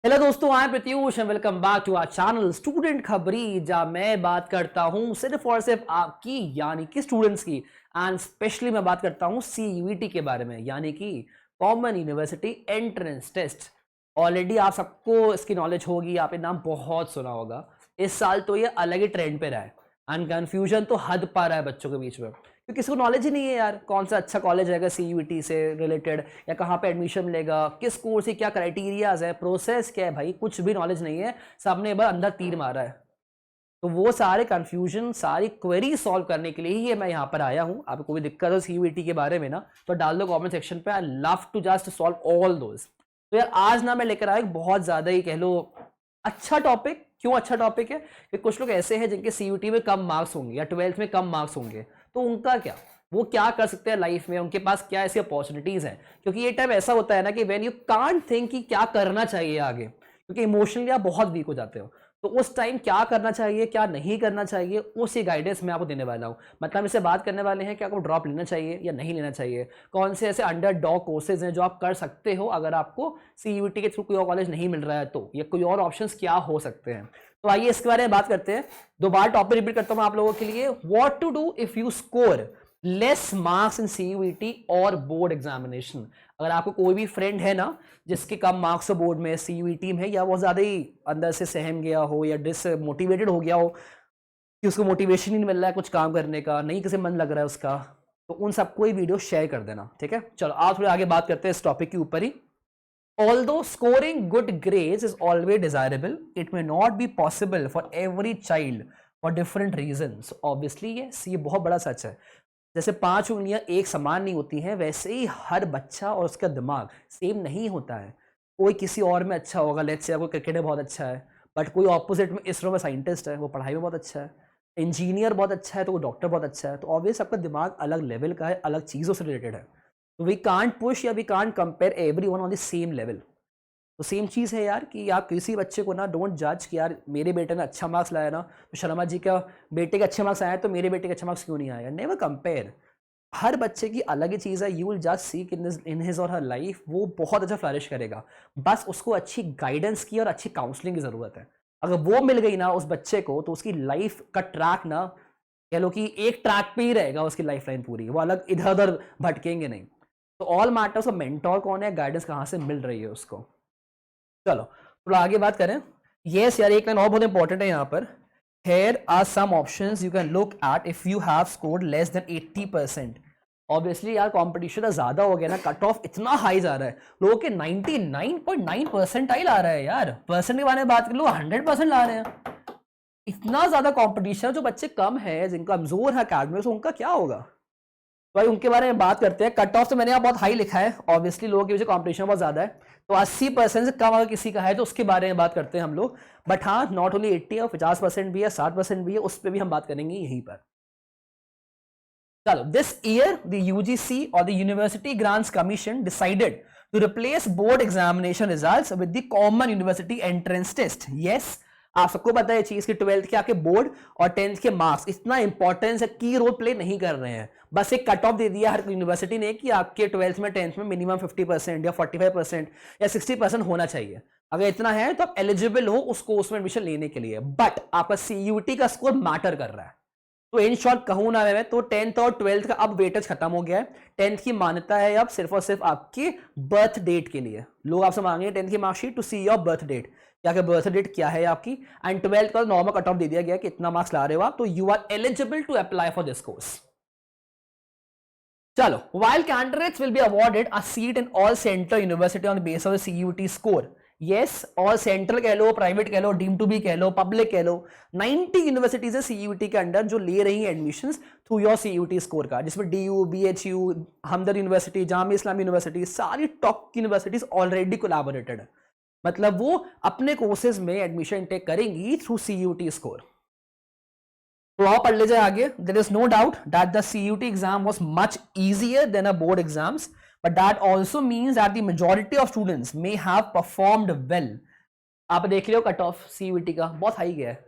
Hello दोस्तों, I am Pratyush and welcome back to our channel student Khabri, जहां मैं बात करता हूं सिर्फ और सिर्फ आपकी यानी कि स्टूडेंट्स की। एंड स्पेशली मैं बात करता हूं सीयूईटी के बारे में, यानी कि common university entrance test. Already आप सबको इसकी नॉलेज होगी, आपने नाम बहुत सुना होगा। इस साल तो ये अलग ही ट्रेंड पे रहा है एंड कंफ्यूजन तो हद पा रहा है बच्चों के बीच में, क्योंकि किसी को नॉलेज ही नहीं है यार कौन सा अच्छा कॉलेज रहेगा सीयूईटी से रिलेटेड, या कहाँ पे एडमिशन मिलेगा, किस कोर्स की क्या क्राइटेरियाज है, प्रोसेस क्या है, भाई कुछ भी नॉलेज नहीं है। सबने बार अंदर तीर मारा है। तो वो सारे कंफ्यूजन, सारी क्वेरी सॉल्व करने के लिए ही मैं यहाँ पर आया हूँ। आपको कोई दिक्कत हो सीयूईटी के बारे में ना, तो डाल दो कमेंट सेक्शन पे। I love to just solve all those. तो यार आज ना मैं लेकर आया एक बहुत ज्यादा ही कह लो अच्छा टॉपिक। क्यों अच्छा टॉपिक है? कि कुछ लोग ऐसे हैं जिनके सीयूटी में कम मार्क्स होंगे या ट्वेल्थ में कम मार्क्स होंगे, तो उनका क्या, वो क्या कर सकते हैं लाइफ में, उनके पास क्या ऐसी अपॉर्चुनिटीज हैं। क्योंकि ये टाइम ऐसा होता है ना कि व्हेन यू कांट थिंक कि क्या करना चाहिए आगे, क्योंकि इमोशनली आप बहुत वीक हो जाते हो, तो उस टाइम क्या करना चाहिए क्या नहीं करना चाहिए, उसी गाइडेंस मैं आपको देने वाला हूँ। मतलब इससे बात करने वाले हैं कि आपको ड्रॉप लेना चाहिए या नहीं लेना चाहिए, कौन से ऐसे अंडर डॉग कोर्सेज हैं जो आप कर सकते हो अगर आपको सीयूईटी के थ्रू कोई और कॉलेज नहीं मिल रहा है तो, या कोई और ऑप्शंस क्या हो सकते हैं। तो आइए इसके बारे में बात करते हैं। दोबारा टॉपिक रिपीट करता हूं आप लोगों के लिए। What to do if you score less marks in CUET और बोर्ड एग्जामिनेशन। अगर आपको कोई भी फ्रेंड है ना जिसके कम मार्क्स हो बोर्ड में, सीयूईटी में, या बहुत ज्यादा ही अंदर से सहम गया हो या डिसमोटिवेटेड हो गया हो कि उसको मोटिवेशन ही नहीं मिल रहा है कुछ काम करने का, नहीं किसी मन लग रहा है उसका, तो उन सबको ये वीडियो शेयर कर देना, ठीक है। चलो आप थोड़े आगे बात करते हैं इस टॉपिक के ऊपर ही। Although scoring good grades is always desirable, it may not be possible for every child for different reasons. Obviously, yes, ये बहुत बड़ा सच है। जैसे 5 उंगलियां एक समान नहीं होती हैं, वैसे ही हर बच्चा और उसका दिमाग सेम नहीं होता है। कोई किसी और में अच्छा होगा, लेट्स से कोई क्रिकेट में बहुत अच्छा है, बट कोई ऑपोजिट में इसरो में साइंटिस्ट है, वो पढ़ाई में बहुत अच्छा है। इंजीनियर बहुत अच्छा है तो वो डॉक्टर बहुत अच्छा है। तो ऑब्वियस आपका दिमाग अलग लेवल का है, अलग चीज़ों से रिलेटेड है। तो वी कांट पुश या we can't compare everyone on the same level. तो सेम चीज़ है यार कि आप किसी बच्चे को ना डोंट जज कि यार मेरे बेटे ने अच्छा मार्क्स लाया ना, तो शर्मा जी का बेटे के अच्छे मार्क्स आए तो मेरे बेटे के अच्छे मार्क्स क्यों नहीं आए। Never compare. हर बच्चे की अलग ही चीज़ है। You will just see in his और हर लाइफ वो बहुत अच्छा फ्लरिश करेगा। बस उसको अच्छी गाइडेंस की और अच्छी काउंसलिंग की ज़रूरत है। अगर वो मिल गई ना उस बच्चे को, तो उसकी लाइफ का ट्रैक ना, कह लो कि एक ट्रैक पे ही रहेगा उसकी लाइफ लाइन पूरी, वो अलग इधर उधर भटकेंगे नहीं। तो ऑल मैटर्स ऑफ मेंटोर कौन है, गाइडेंस कहाँ से मिल रही है उसको। चलो थोड़ा आगे बात करें। यस यार, एक लाइन और बहुत इंपॉर्टेंट है यहाँ पर। Here are some options you can look at if you have scored less than 80%। Obviously यार कंपटीशन ज्यादा हो गया ना, कट ऑफ इतना हाई जा रहा है, लोगों के 99.9 परसेंटाइल आ रहा है यार। परसेंट के बारे में बात कर लो, 100% ला रहे हैं। इतना ज्यादा कंपटीशन। जो बच्चे कम है, जिनका कमजोर है अकेडमिक्स, उनका क्या होगा भाई, उनके बारे में बात करते हैं। कट ऑफ तो मैंने यहाँ बहुत हाई लिखा है, ऑब्वियसली लोगों की वजह कंपटीशन बहुत ज्यादा है, तो 80% से कम अगर किसी का है तो उसके बारे में बात करते हैं हम लोग। बट हाँ, नॉट ओनली 80 है, 50% भी है, 60% भी है, उस पर भी हम बात करेंगे यहीं पर। चलो, दिस ईयर द यूजीसी और the university grants commission decided to replace board examination results with the common university entrance test. Yes, आप सबको पता है चीज कि 12th के आपके बोर्ड और 10th के मार्क्स इतना इंपॉर्टेंस है, की रोल प्ले नहीं कर रहे हैं। बस एक कट ऑफ दे दिया हर यूनिवर्सिटी ने कि आपके 12th में 10th में मिनिमम 50% या 45% या 60% होना चाहिए। अगर इतना है तो आप एलिजिबल हो उस कोर्स में एडमिशन लेने के लिए। बट आपका सीयूटी का स्कोर मैटर कर रहा है। तो इन शॉर्ट कहूं ना मैं, तो 10th और 12th का अब वेटेज खत्म हो गया है। 10th की मान्यता है अब सिर्फ और सिर्फ आपके बर्थ डेट के लिए। लोग आपसे मांगेंगे 10th की marksheet to see your birth date, क्या बर्थ डेट क्या है आपकी। एंड 12th का नॉर्मल कट ऑफ दे दिया गया कि इतना मार्क्स ला रहे हो आप, तो you are eligible to apply for this course. चलो, while candidates will be awarded a seat in all central university on the basis of the CUT score. Yes, all central कह लो, प्राइवेट कह लो, deem to be कह लो, public कह लो, 90 universities है CUET के under जो ले रही हैं admissions through your CUET score का, जिसमें DU, BHU, Hamdard university, Jamia Islami university, सारी टॉप यूनिवर्सिटीज ऑलरेडी कोलैबोरेटेड है। मतलब वो अपने कोर्सेज में एडमिशन टेक करेंगी थ्रू सीयूटी स्कोर। तो आओ पढ़ ले जाए आगे। There is no doubt that the CUET exam was much easier than a board exams, but that also means that the majority of students may have performed well. आप देख रहे हो कट ऑफ सीयूटी का बहुत high गया है।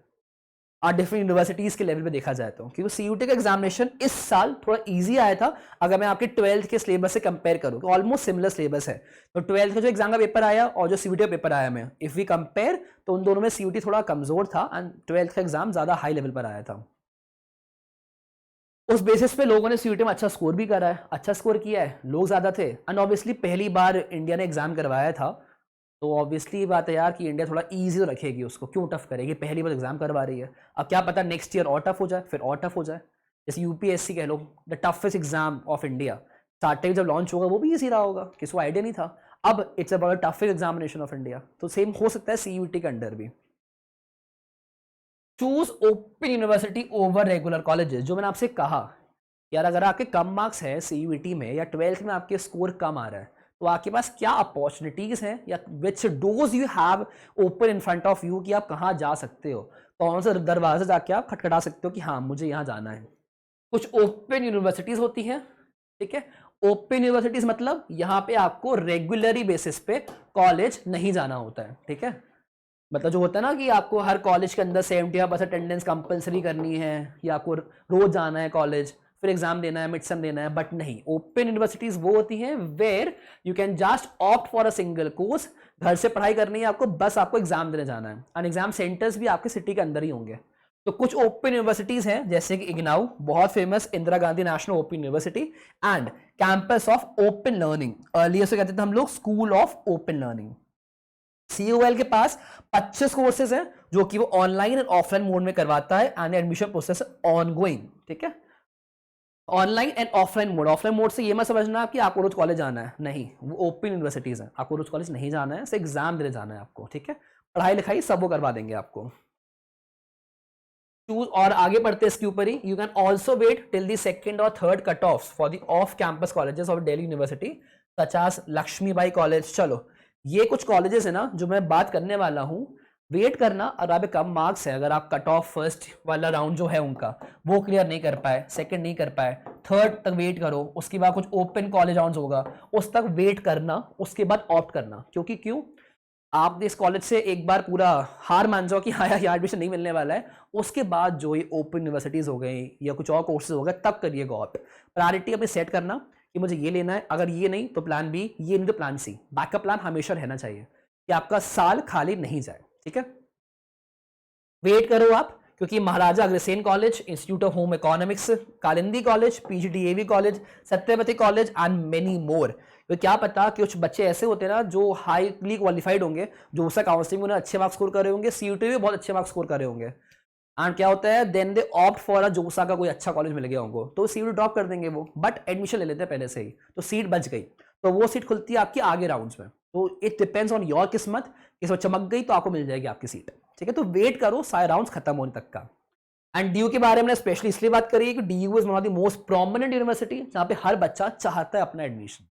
Different universities के level पे देखा जाए तो, क्योंकि सीयूटी का एग्जामिनेशन इस साल थोड़ा इजी आया था अगर मैं आपके 12th के सिलेबस से कंपेयर करूं, तो ऑलमोस्ट सिमिलर सिलेबस है। तो 12th का जो एग्जाम का पेपर आया और जो सीयूटी का पेपर आया, मैं इफ वी कंपेयर तो उन दोनों में सीयूटी थोड़ा कमजोर था एंड 12th का एग्जाम ज्यादा हाई लेवल पर आया था। उस बेसिस पे लोगों ने सीयूटी में अच्छा स्कोर भी करा है, अच्छा स्कोर किया है, लोग ज्यादा थे एंड ऑब्वियसली पहली बार इंडिया ने एग्जाम करवाया था, तो ऑब्वियसली बात है यार कि इंडिया थोड़ा इजी तो रखेगी उसको, क्यों टफ करेगी, पहली बार एग्जाम करवा रही है। अब क्या पता नेक्स्ट ईयर और टफ हो जाए, फिर और टफ हो जाए। जैसे यूपीएससी कह लो, the toughest exam of India, starting जब लॉन्च होगा वो भी इजी रहा होगा, किसी को आइडिया नहीं था। अब it's about toughest examination of India, तो सेम हो सकता है सीयूटी के अंडर भी। Choose open university over regular colleges. जो मैंने आपसे कहा यार, अगर आपके कम मार्क्स है सीयूटी में या 12th में आपके स्कोर कम आ रहा है, तो आपके पास क्या अपॉर्चुनिटीज हैं या which doors you have open in front of you, कि आप कहाँ जा सकते हो, कौन सा दरवाजा जाके आप खटखटा सकते हो कि हाँ मुझे यहाँ जाना है। कुछ ओपन यूनिवर्सिटीज होती हैं, ठीक है। ओपन यूनिवर्सिटीज मतलब यहाँ पे आपको रेगुलरी बेसिस पे कॉलेज नहीं जाना होता है, ठीक है। मतलब जो होता है ना कि आपको हर कॉलेज के अंदर 75% अटेंडेंस कंपलसरी करनी है या आपको रोज जाना है कॉलेज, फिर एग्जाम देना है, मिड सेम देना है, बट नहीं, ओपन यूनिवर्सिटीज वो होती हैं where you can just opt for a single course. घर से पढ़ाई करनी है आपको, बस आपको एग्जाम देने जाना है एंड एग्जाम सेंटर्स भी आपके सिटी के अंदर ही होंगे। तो कुछ ओपन यूनिवर्सिटीज हैं जैसे कि इग्नाउ, बहुत famous, Indira Gandhi national open university and campus of open learning, earlier से कहते थे हम लोग school of open learning. COL के पास 25 कोर्सेज हैं जो कि वो ऑनलाइन और ऑफलाइन मोड में करवाता है एंड एडमिशन प्रोसेस ऑनगोइंग, ठीक है। Online and offline mode, offline mode से ये मत समझना कि आपको रोज कॉलेज जाना है, नहीं, वो ओपन यूनिवर्सिटीज हैं, आपको रोज कॉलेज नहीं जाना है, सिर्फ एग्जाम देने जाना है आपको, ठीक है। पढ़ाई लिखाई सब वो करवा देंगे आपको। चूज, और आगे बढ़ते हैं इसके ऊपर ही, you can also wait till the second और third cut off for the off campus colleges of Delhi university such as Laxmibai college. चलो ये कुछ कॉलेजेस है ना जो मैं बात करने वाला हूं, वेट करना। अगर आप कम मार्क्स है, अगर आप कट ऑफ फर्स्ट वाला राउंड जो है उनका वो क्लियर नहीं कर पाए, सेकंड नहीं कर पाए, थर्ड तक वेट करो, उसके बाद कुछ ओपन कॉलेज राउंड होगा उस तक वेट करना, उसके बाद ऑप्ट करना। क्योंकि क्यों, आप इस कॉलेज से एक बार पूरा हार मान जाओ कि हाँ यार एडमिशन नहीं मिलने वाला है, उसके बाद जो ये ओपन यूनिवर्सिटीज हो गई या कुछ और कोर्सेज हो गए तब करिएगा ऑप्ट। प्रायोरिटी अपनी सेट करना कि मुझे ये लेना है, अगर ये नहीं तो प्लान बी, ये नहीं तो प्लान सी, बैकअप प्लान हमेशा रहना चाहिए कि आपका साल खाली नहीं जाए, ठीक है। वेट करो आप, क्योंकि Maharaja Agrasen college, institute of home economics, Kalindi college, PGDAV college, Satyawati college and many more. तो क्या पता कि कुछ बच्चे ऐसे होते हैं ना जो हाईली क्वालिफाइड होंगे, जो उसका काउंसलिंग में अच्छे मार्क्स स्कोर कर रहे होंगे, CUT भी बहुत अच्छे मार्क्स स्कोर कर रहे होंगे, एंड क्या होता है then they opt for a JoSAA का कोई अच्छा कॉलेज मिल गया उनको, तो CUT ड्रॉप कर देंगे वो, बट एडमिशन ले लेते हैं पहले से ही, तो सीट बच गई, तो वो सीट खुलती है आपकी आगे राउंड्स में। तो इट डिपेंड्स ऑन योर किस्मत, किस्मत चमक गई तो आपको मिल जाएगी आपकी सीट, ठीक है। तो वेट करो सारे राउंड्स खत्म होने तक का। एंड DU के बारे में स्पेशली इसलिए बात करिए कि DU is one of the most prominent university जहां पे हर बच्चा चाहता है अपना admission.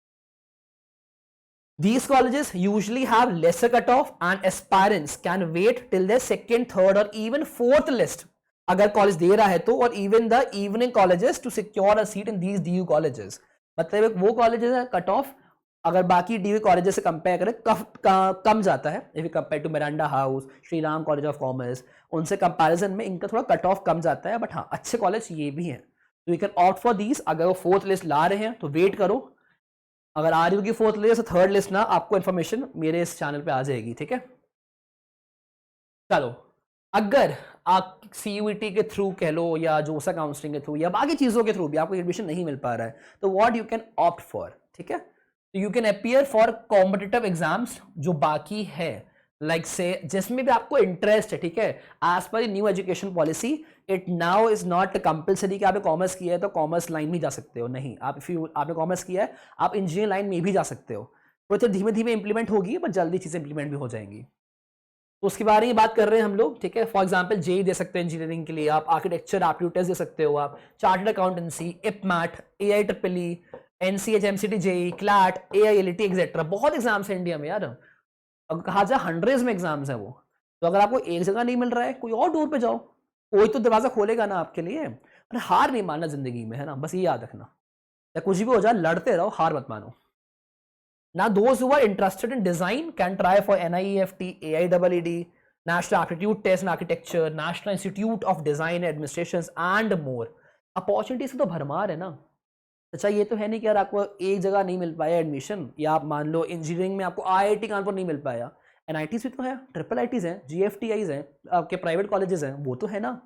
These colleges usually have lesser cutoff and aspirants can wait till their second, third or even fourth list अगर कॉलेज दे रहा है तो, और even the evening colleges to secure a seat in these DU colleges। मतलब वो colleges है cut off अगर बाकी DU कॉलेजेस से कंपेयर करें कम जाता है, if you compare to Miranda house, Shri Ram college of commerce, उनसे कंपैरिजन में इनका थोड़ा कट ऑफ कम जाता है, बट हाँ अच्छे कॉलेज ये भी हैं, तो you can opt for these. अगर वो फोर्थ लिस्ट ला रहे हैं तो वेट करो, अगर आ रही होगी फोर्थ लिस्ट, थर्ड लिस्ट ना, आपको इन्फॉर्मेशन मेरे इस चैनल पे आ जाएगी, ठीक है। चलो, अगर आप CUET के थ्रू कह लो या जोसा काउंसलिंग के थ्रू या बाकी चीजों के थ्रू भी आपको एडमिशन नहीं मिल पा रहा है, तो what you can opt for, ठीक है। तो you can appear for competitive exams जो बाकी है, लाइक से जिसमें भी आपको इंटरेस्ट है, ठीक है। As per new education policy it now is not compulsory कि आपने कॉमर्स किया है तो कॉमर्स लाइन में जा सकते हो, नहीं, आप आपने कॉमर्स किया है आप इंजीनियरिंग लाइन में भी जा सकते हो। तो धीमे धीमे इंप्लीमेंट होगी, बट जल्दी चीजें इंप्लीमेंट भी हो जाएंगी, तो उसके बारे में बात कर रहे हैं हम लोग, ठीक है। फॉर एग्जांपल जेई दे सकते हैं इंजीनियरिंग के लिए, आप आर्किटेक्चर एप्टीट्यूड टेस्ट दे सकते हो, आप chartered accountancy, IPMAT, AIEEE, NCH, MCT, JEE, CLAT, AILET etcetera, बहुत एग्जाम्स है इंडिया में यार, अगर कहा जाए हंड्रेड्स में एग्जाम्स है वो। तो अगर आपको एक जगह नहीं मिल रहा है, कोई और डोर पे जाओ, कोई तो दरवाजा खोलेगा ना आपके लिए। और हार नहीं मानना जिंदगी में, है ना, बस ये याद रखना, या कुछ भी हो जाए लड़ते रहो, हार मत मानो। Now those who are interested in design can try for NIEFT, AIEED, national aptitude test in architecture, national institute of design administration and more. Opportunities की तो भरमार है ना। अच्छा ये तो है नहीं कि यार आपको एक जगह नहीं मिल पाया एडमिशन, या आप मान लो इंजीनियरिंग में आपको आईआईटी कानपुर नहीं मिल पाया, एनआईटीज भी तो है, ट्रिपल आईटीज हैं, जीएफटीआईज हैं, आपके प्राइवेट कॉलेजेस हैं, वो तो है ना।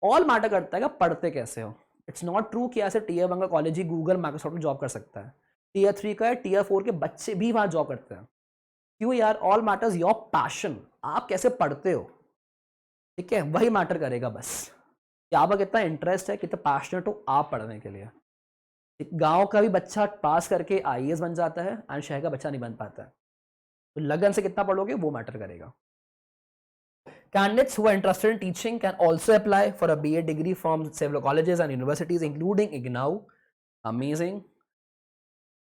ऑल मैटर करता है कि पढ़ते कैसे हो। इट्स नॉट ट्रू कि ऐसे टीयर 1 का कॉलेज ही गूगल माइक्रोसॉफ्ट में जॉब कर सकता है। टीयर 3 का है, टीयर 4 के बच्चे भी वहां जॉब करते हैं। क्यों यार? ऑल मैटर्स योर पैशन, आप कैसे पढ़ते हो, ठीक है, वही मैटर करेगा बस कि आपका कितना इंटरेस्ट है, कितना पैशनेट हो आप पढ़ने के लिए। गांव का भी बच्चा पास करके आईएएस बन जाता है एंड शहर का बच्चा नहीं बन पाता है। तो लगन से कितना पढ़ोगे वो मैटर करेगा। Candidates who are interested in teaching can also apply for a BA degree from several colleges and universities, including IGNOU. Amazing.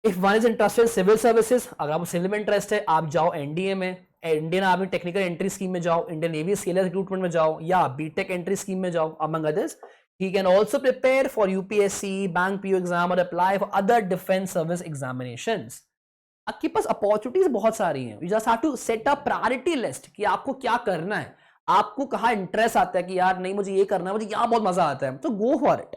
If one is interested in civil services, अगर आपको सिविल में इंटरेस्ट है, आप जाओ NDA में, Indian army technical entry scheme में जाओ, Indian navy skill recruitment में जाओ, या बीटेक एंट्री स्कीम में जाओ, among others. He can also prepare for UPSC, Bank PO exam or apply for other defense service examinations. आपके पास opportunities बहुत सारी हैं। You just have to set a priority list कि आपको क्या करना है, आपको कहाँ इंटरेस्ट आता है कि यार नहीं मुझे ये करना है, मुझे यहाँ बहुत मजा आता है, तो go for it.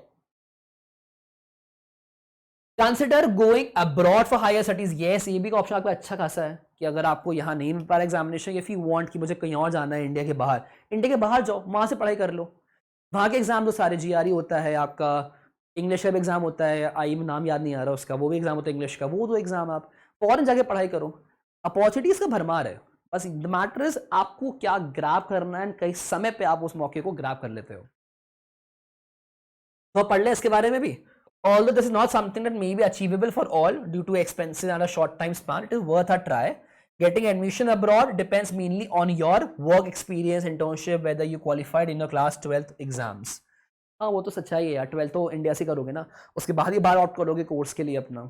Consider going abroad for higher studies. Yes, ये भी ऑप्शन आपका अच्छा खासा है कि अगर आपको यहाँ नहीं मिल पा रहा एग्जामिनेशन, इफ यू वांट कि मुझे कहीं और जाना है इंडिया के बाहर जाओ, वहां से पढ़ाई कर लो। वहां के एग्जाम तो सारे जीआरई होता है, आपका इंग्लिश का भी एग्जाम होता है, आई में नाम याद नहीं आ रहा उसका, वो भी एग्जाम होता है इंग्लिश का, वो तो एग्जाम आप फॉरेन जाके पढ़ाई करो। अपॉर्चुनिटीज का भरमार है, बस द मैटर इज आपको क्या ग्रैब करना है, कई समय पे आप उस मौके को ग्रैब कर लेते हो। तो पढ़ ले इसके बारे में भी। Although this is not something that may be achievable for all due to expenses and a short time span, it is worth a try. Getting admission abroad depends mainly on your work experience, internship, whether you qualified in your class 12th exams. हाँ वो तो सच्चाई है यार, 12th तो India से करोगे ना, उसके बाद ही बाहर आउट करोगे कोर्स के लिए अपना।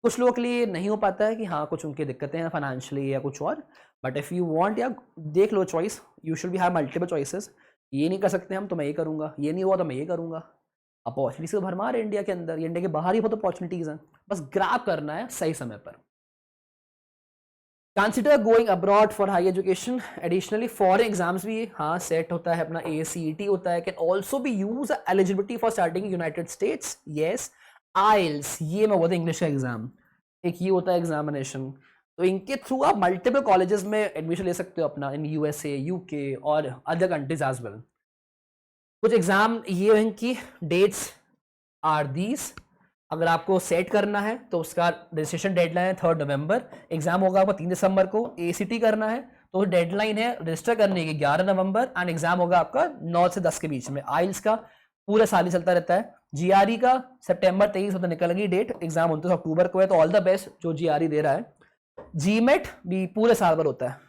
कुछ लोगों के लिए नहीं हो पाता है कि हाँ कुछ उनकी दिक्कतें हैं फाइनेंशियली या कुछ और, बट इफ़ यू वांट या देख लो choice, you should be have multiple choices. ये नहीं कर सकते हम तो मैं ये करूँगा, ये नहीं हुआ तो मैं ये करूँगा। अपॉर्चुनिटीज तो भरमार है इंडिया के अंदर, इंडिया के बाहर ही बहुत अपॉर्चुनिटीज हैं, बस ग्रैब करना है सही समय पर। Consider going abroad for high education. Additionally foreign exams भी हाँ सेट होता है अपना, ACET होता है, can also be use eligibility for starting United States. Yes, IELTS, ये मैं बोलता इंग्लिश का एग्जाम, एक ये होता है एग्जामिनेशन, तो इनके थ्रू आप मल्टीपल कॉलेजेस में एडमिशन ले सकते हो अपना, इन USA, UK और अदर कंट्रीज एज वेल। कुछ एग्जाम ये हैं कि डेट्स आर दीज, अगर आपको सेट करना है तो उसका रजिस्ट्रेशन डेडलाइन है 3 नवंबर, एग्जाम होगा आपका 3 दिसंबर को। ACT करना है तो डेडलाइन है रजिस्टर करने की 11 नवंबर एंड एग्जाम होगा आपका 9 से 10 के बीच में। आइल्स का पूरा साल ही चलता रहता है। GRE का सितंबर 23 तो निकल गई डेट, एग्जाम 29 अक्टूबर को है, तो ऑल द बेस्ट जो GRE दे रहा है। GMAT भी पूरे साल भर होता है।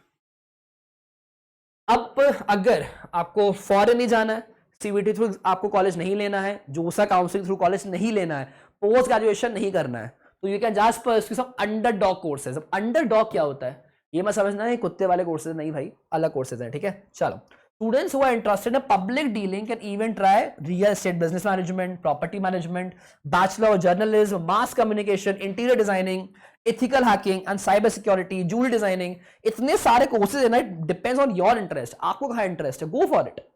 अब अगर आपको फॉरेन नहीं जाना है, CVT थ्रू आपको कॉलेज नहीं लेना है, जोसा काउंसिल थ्रू कॉलेज नहीं लेना है, पोस्ट ग्रेजुएशन नहीं करना है, तो you can just pursue some underdog courses. अब अंडरडॉग क्या होता है ये मैं समझना है, कुत्ते वाले कोर्सेज नहीं भाई, अलग कोर्सेज हैं, ठीक है। चलो, students who are interested in public dealing can even try real estate business management, property management, bachelor of journalism, mass communication, interior designing, ethical hacking and cyber security, jewellery designing. इतने सारे courses है ना, it depends on your interest, आपको कहाँ interest है, गो for it.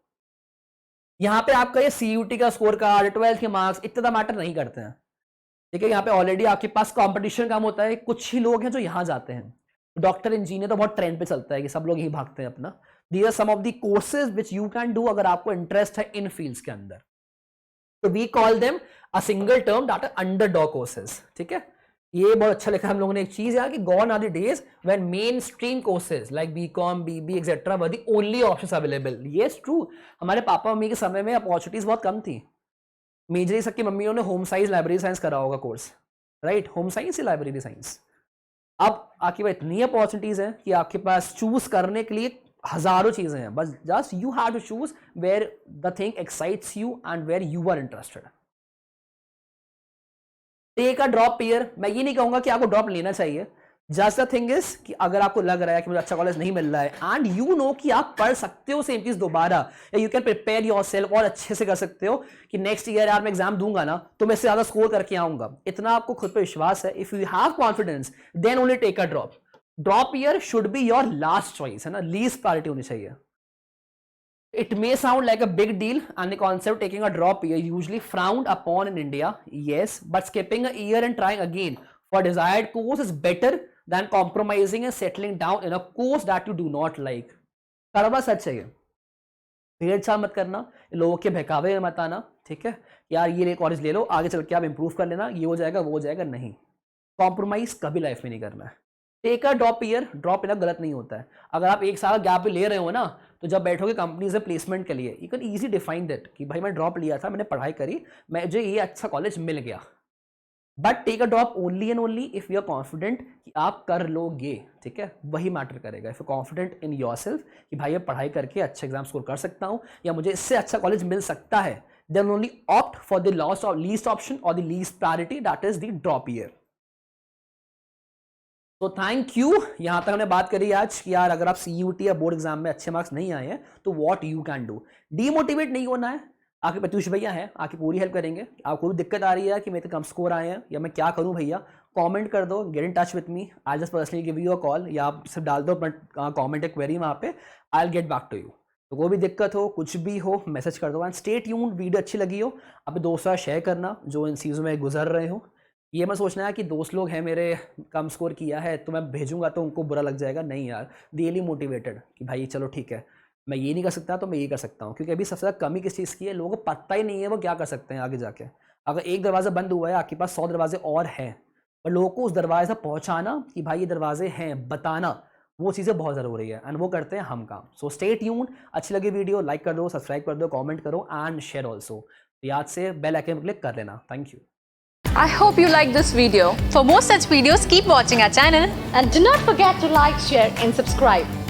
यहाँ पे आपका ये CUT का स्कोर कार्ड, 12th के मार्क्स इतना मैटर नहीं करते हैं, ठीक है। यहाँ पे ऑलरेडी आपके पास कंपटीशन कम होता है, कुछ ही लोग हैं जो यहाँ जाते हैं। डॉक्टर, इंजीनियर तो बहुत ट्रेंड पे चलता है कि सब लोग यही भागते हैं अपना। These are some of the courses which you can do अगर आपको इंटरेस्ट है इन फील्ड्स के अंदर। तो we call them a single term that are underdog courses, ठीक है। ये बहुत अच्छा लिखा है हम लोगों ने एक चीज यार कि gone are the days when main stream courses like BCom, BB etcetera were the only options available. Yes true, हमारे पापा मम्मी के समय में अपॉर्चुनिटीज बहुत कम थी। मेजरली सबकी मम्मियों ने होम साइंस लाइब्रेरी साइंस करा होगा कोर्स, राइट, होम साइंस या लाइब्रेरी साइंस। अब आपके पास इतनी अपॉर्चुनिटीज हैं कि आपके पास चूज करने के लिए हजारों चीजें हैं, बस just you have to choose where the thing excites you and where you are interested. Take a drop year, मैं ये नहीं कहूंगा कि आपको ड्रॉप लेना चाहिए, जस्ट द थिंग इज कि अगर आपको लग रहा है कि मुझे अच्छा कॉलेज नहीं मिल रहा है एंड यू नो कि आप पढ़ सकते हो सेम चीज दोबारा, या यू कैन प्रिपेयर योरसेल्फ और अच्छे से कर सकते हो कि नेक्स्ट ईयर यार मैं एग्जाम दूंगा ना तो मैं इससे ज्यादा स्कोर करके आऊंगा, इतना आपको खुद पे विश्वास है, if you have confidence then only take a drop. Drop year should be your last choice, है ना, लीस्ट प्रायोरिटी होनी चाहिए. It may sound like a big deal, and the concept of taking a drop year usually frowned upon in India. Yes, but skipping a year and trying again for desired course is better than compromising and settling down in a course that you do not like. कड़वा सच है ये. भेड़ चाल मत करना, लोगों के बहकावे में मत आना, ठीक है. यार ये कॉलेज ले लो, आगे चल के आप इंप्रूव कर लेना, ये हो जाएगा वो हो जाएगा, नहीं. कॉम्प्रोमाइज कभी लाइफ में नहीं करना है. Take a drop year, drop लेना गलत नहीं होता है. अगर आप एक साल गैप ले रहे हो ना, तो जब बैठोगे कंपनी से प्लेसमेंट के लिए, you can easy define that कि भाई मैं ड्रॉप लिया था, मैंने पढ़ाई करी, मुझे ये अच्छा कॉलेज मिल गया. But take a drop only and only if you are confident कि आप कर लोगे, ठीक है, वही मैटर करेगा. If you confident in yourself कि भाई मैं पढ़ाई करके अच्छा एग्जाम स्कोर कर सकता हूँ या मुझे इससे अच्छा कॉलेज मिल सकता है, then only opt for the least option और the least priority, that is the drop year. तो थैंक यू. यहाँ तक हमने बात करी आज कि यार अगर आप CUT या बोर्ड एग्जाम में अच्छे मार्क्स नहीं आए हैं तो what you can do. Demotivate नहीं होना है. आपके प्रत्युष भैया हैं, आपकी पूरी हेल्प करेंगे. आपको भी दिक्कत आ रही है कि मेरे कम स्कोर आए हैं या मैं क्या करूं भैया, कमेंट कर दो, get in touch with me, I just personally give you a call, या आप सिर्फ डाल दो कमेंट एक क्वेरी वहाँ पे, I will get back to you. तो कोई भी दिक्कत हो, कुछ भी हो, मैसेज कर दो. And stay tuned. वीडियो अच्छी लगी हो अपने दोस्तों से शेयर करना जो इन चीज़ों में गुजर रहे हो. ये मत सोचना है कि दोस्त लोग हैं मेरे कम स्कोर किया है तो मैं भेजूंगा तो उनको बुरा लग जाएगा. नहीं यार, रियली मोटिवेटेड कि भाई चलो ठीक है, मैं ये नहीं कर सकता तो मैं ये कर सकता हूँ. क्योंकि अभी सबसे ज़्यादा कमी किस चीज़ की है, लोगों को पता ही नहीं है वो क्या कर सकते हैं आगे जाके. अगर एक दरवाज़ा बंद हुआ है, आपके पास 100 दरवाजे और हैं, और लोगों को उस दरवाजे तक पहुँचाना कि भाई ये दरवाजे हैं बताना, वो चीज़ें बहुत ज़रूरी है. एंड वो करते हैं हम काम. So stay tuned. अच्छी लगी वीडियो, लाइक कर दो, सब्सक्राइब कर दो, कमेंट करो एंड शेयर ऑल्सो. याद से बेल आइकन पर क्लिक कर लेना. Thank you. I hope you liked this video. For more such videos, keep watching our channel and do not forget to like, share and subscribe.